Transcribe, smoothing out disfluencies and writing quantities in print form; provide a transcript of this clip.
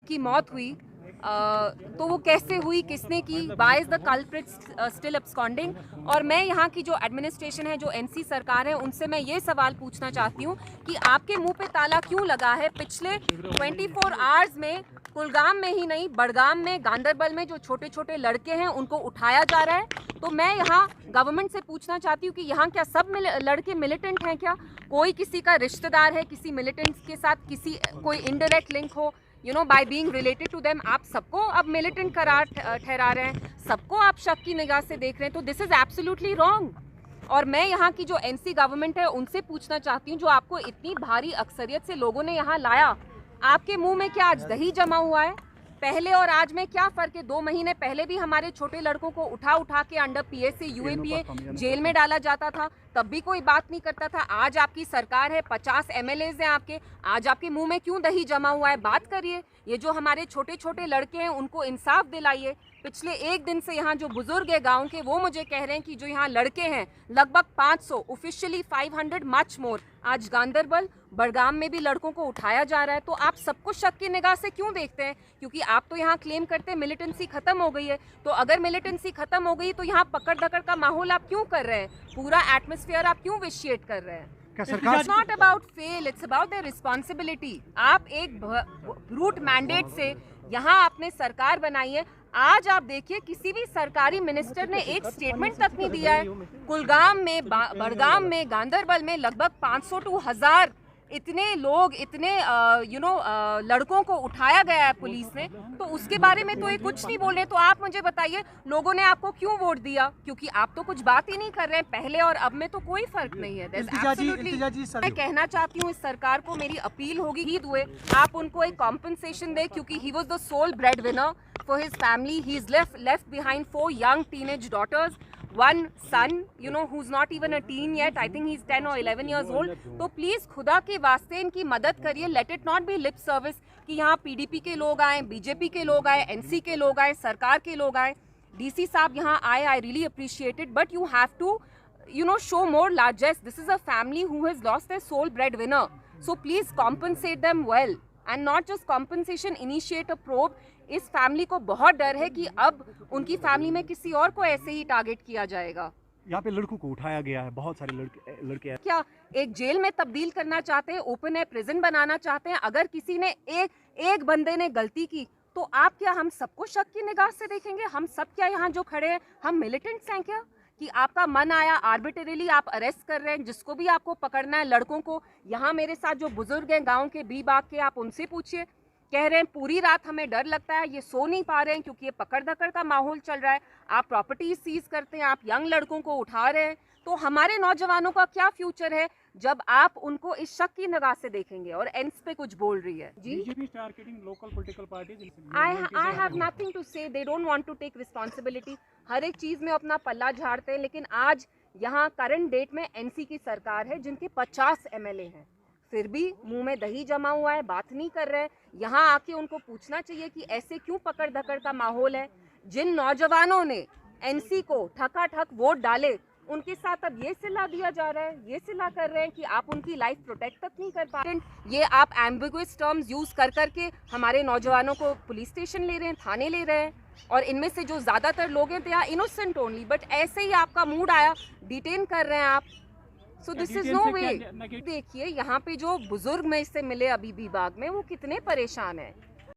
की मौत हुई, तो वो कैसे हुई, किसने की, why is the culprit still absconding. और मैं यहाँ की जो एडमिनिस्ट्रेशन है, जो एनसी सरकार है, उनसे मैं ये सवाल पूछना चाहती हूँ कि आपके मुंह पे ताला क्यों लगा है? पिछले 24 आवर्स में कुलगाम में ही नहीं, बड़गाम में, गांधरबल में जो छोटे छोटे लड़के हैं उनको उठाया जा रहा है। तो मैं यहाँ गवर्नमेंट से पूछना चाहती हूँ कि यहाँ क्या सब लड़के मिलिटेंट हैं? क्या कोई किसी का रिश्तेदार है किसी मिलिटेंट्स के साथ, किसी कोई इनडायरेक्ट लिंक हो, by being related to them, आप सबको अब मिलिटेंट करार ठहरा रहे हैं, सबको आप शक की निगाह से देख रहे हैं। तो दिस इज एब्सोल्युटली रॉन्ग। और मैं यहाँ की जो एनसी गवर्नमेंट है उनसे पूछना चाहती हूँ, जो आपको इतनी भारी अक्सरियत से लोगों ने यहाँ लाया, आपके मुंह में क्या आज दही जमा हुआ है? पहले और आज में क्या फर्क है? 2 महीने पहले भी हमारे छोटे लड़कों को उठा के अंडर पीएसए यूएपीए जेल में डाला जाता था, तब भी कोई बात नहीं करता था। आज आपकी सरकार है, 50 एमएलएज हैं आपके, आज आपके मुंह में क्यों दही जमा हुआ है? बात करिए। ये जो हमारे छोटे छोटे लड़के हैं उनको इंसाफ दिलाइए। पिछले एक दिन से यहाँ जो बुजुर्ग है गांव के, वो मुझे कह रहे हैं कि जो यहाँ लड़के हैं लगभग 500, ऑफिशियली 500 मच मोर, आज गांधरबल बड़गाम में भी लड़कों को उठाया जा रहा है। तो आप सबको शक की निगाह से क्यों देखते हैं? क्योंकि आप तो यहाँ क्लेम करते हैं मिलिटेंसी खत्म हो गई है। तो अगर मिलिटेंसी खत्म हो गई तो यहाँ पकड़ दकड़ का माहौल आप क्यों कर रहे हैं? पूरा एटमॉस्फेयर आप क्यों विशिएट कर रहे हैं? It's not about fail, it's about their responsibility. आप एक ब्रूट मैंडेट से यहाँ आपने सरकार बनाई है। आज आप देखिए किसी भी सरकारी मिनिस्टर ने एक स्टेटमेंट तक नहीं दिया है। कुलगाम में, बड़गाम में, गांधरबल में लगभग 500 to 1000 इतने लोग, इतने लड़कों को उठाया गया है पुलिस ने, तो उसके बारे में तो ये कुछ नहीं बोल रहे। तो आप मुझे बताइए लोगों ने आपको क्यों वोट दिया? क्योंकि आप तो कुछ बात ही नहीं कर रहे हैं। पहले और अब में तो कोई फर्क नहीं है। मैं कहना चाहती हूँ इस सरकार को, मेरी अपील होगी ईद हुए आप उनको एक कॉम्पनसेशन दे, क्योंकि he was the sole bread winner for his family. He's left behind 4 young teenage daughters, one son, who's not even a teen yet. I think he's 10 or 11 years old. तो please खुदा के वास्ते इनकी मदद करिए। Let it not be lip service कि यहाँ PDP के लोग आए, बीजेपी के लोग आए, एनसी के लोग आए, सरकार के लोग आए, डीसी साहब यहाँ आए। I really appreciate it, but you have to show more largesse. This is a family who has lost their sole breadwinner. So please compensate them well. And not just compensation, initiate a probe. इस family को बहुत डर है कि अब उनकी family में किसी और को ऐसे ही टारगेट किया जाएगा। यहाँ पे लड़कों को उठाया गया है, बहुत सारे लड़के क्या एक जेल में तब्दील करना चाहते हैं, ओपन एयर प्रिजन बनाना चाहते हैं? अगर किसी ने एक बंदे ने गलती की तो आप क्या हम सबको शक की निगाह से देखेंगे? हम सब क्या यहाँ जो खड़े हैं हम मिलिटेंट्स हैं क्या? कि आपका मन आया आर्बिट्रेरीली आप अरेस्ट कर रहे हैं जिसको भी आपको पकड़ना है, लड़कों को। यहाँ मेरे साथ जो बुजुर्ग हैं गांव के, बी बाग के, आप उनसे पूछिए, कह रहे हैं पूरी रात हमें डर लगता है, ये सो नहीं पा रहे हैं क्योंकि ये पकड़ धकड़ का माहौल चल रहा है। आप प्रॉपर्टी सीज करते हैं, आप यंग लड़कों को उठा रहे हैं, तो हमारे नौजवानों का क्या फ्यूचर है जब आप उनको इस शक की निगाह से देखेंगे? और एंड्स पे कुछ बोल रही है जी। I have nothing to say, they don't want to take responsibility. हर एक चीज में अपना पल्ला झाड़ते हैं, लेकिन आज यहाँ करंट डेट में एनसी की सरकार है जिनके 50 एमएलए हैं, फिर भी मुंह में दही जमा हुआ है, बात नहीं कर रहे हैं। यहाँ आके उनको पूछना चाहिए कि ऐसे क्यों पकड़ धकड़ का माहौल है। जिन नौजवानों ने एनसी को ठकाठक वोट डाले उनके साथ अब ये सिला दिया जा रहा है, ये सिला कर रहे हैं कि आप उनकी लाइफ प्रोटेक्ट तक नहीं कर पा रहे। ये आप एम्बिगुअस टर्म्स यूज कर करके हमारे नौजवानों को पुलिस स्टेशन ले रहे हैं, थाने ले रहे हैं, और इनमें से जो ज्यादातर लोग हैं they are innocent only, but ऐसे ही आपका मूड आया डिटेन कर रहे हैं आप। सो दिस इज नो वे। देखिए यहाँ पे जो बुजुर्ग में इससे मिले अभी भी बाग में, वो कितने परेशान हैं।